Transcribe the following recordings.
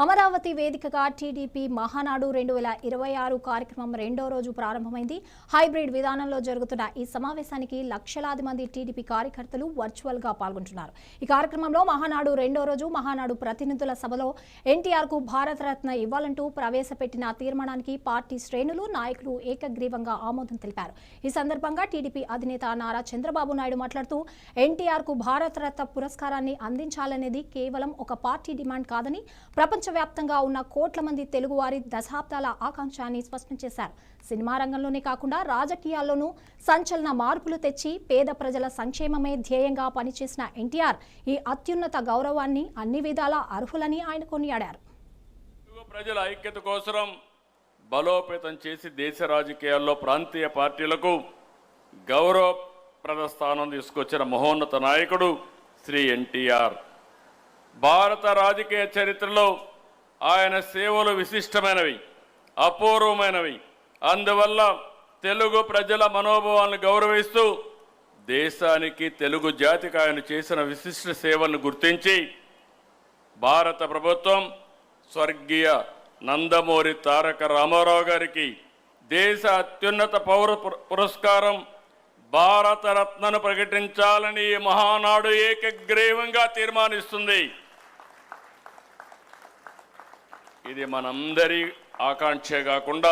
అమరావతి వేదికగా టీడీపీ మహానాడు 2026 కార్యక్రమం రెండో రోజు ప్రారంభమైంది. హైబ్రిడ్ విధానంలో జరుగుతున్న ఈ సమావేశానికి లక్షలాది మంది టీడీపీ కార్యకర్తలు వర్చువల్ గా పాల్గొంటున్నారు. ఈ కార్యక్రమంలో మహానాడు రెండో రోజు మహానాడు ప్రతినిధుల సభలో ఎన్టీఆర్ కు భారతరత్న ఇవ్వాలంటూ ప్రవేశపెట్టిన తీర్మానానికి పార్టీ శ్రేణులు నాయకులు ఏకగ్రీవంగా ఆమోదం తెలిపారు. ఈ సందర్భంగా టీడీపీ అధినేత నారా చంద్రబాబు నాయుడు మాట్లాడుతూ ఎన్టీఆర్ కు భారతరత్న పురస్కారాన్ని అందించాలనేది కేవలం ఒక పార్టీ డిమాండ్ కాదని ప్రపంచవ్యాప్తంగా ఉన్న కోట్ల మంది తెలుగువారి దశాబ్దాల ఆకాంక్ష అని స్పష్టం చేశారు. సినిమా రంగంలోనే కాకుండా రాజకీయాల్లోనూ సంచలన మార్పులు తెచ్చి పేద ప్రజల సంక్షేమమే ధ్యేయంగా పనిచేసిన ఎన్టీఆర్ ఈ అత్యున్నత గౌరవాన్ని అన్ని విధాలా అర్హులని ఆయన కొనియాడారు. ప్రజల ఐక్యత కోసం బలోపేతం చేసి దేశ రాజకీయాల్లో ప్రాంతీయ పార్టీలకు గౌరవప్రద స్థానం తీసుకొచ్చిన మహోన్నత నాయకుడు శ్రీ ఎన్టీఆర్. భారత రాజకీయ చరిత్రలో ఆయన సేవలు విశిష్టమైనవి, అపూర్వమైనవి. అందువల్ల తెలుగు ప్రజల మనోభావాలను గౌరవిస్తూ దేశానికి, తెలుగు జాతికి ఆయన చేసిన విశిష్ట సేవలను గుర్తించి భారత ప్రభుత్వం స్వర్గీయ నందమూరి తారక రామారావు గారికి దేశ అత్యున్నత పౌర పురస్కారం భారతరత్నను ప్రకటించాలని మహానాడు ఏకగ్రీవంగా తీర్మానిస్తుంది. ఇది మనందరి ఆకాంక్ష కాకుండా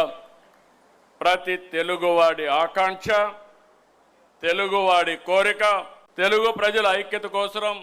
ప్రతి తెలుగువాడి ఆకాంక్ష, తెలుగువాడి కోరిక. తెలుగు ప్రజల ఐక్యత కోసం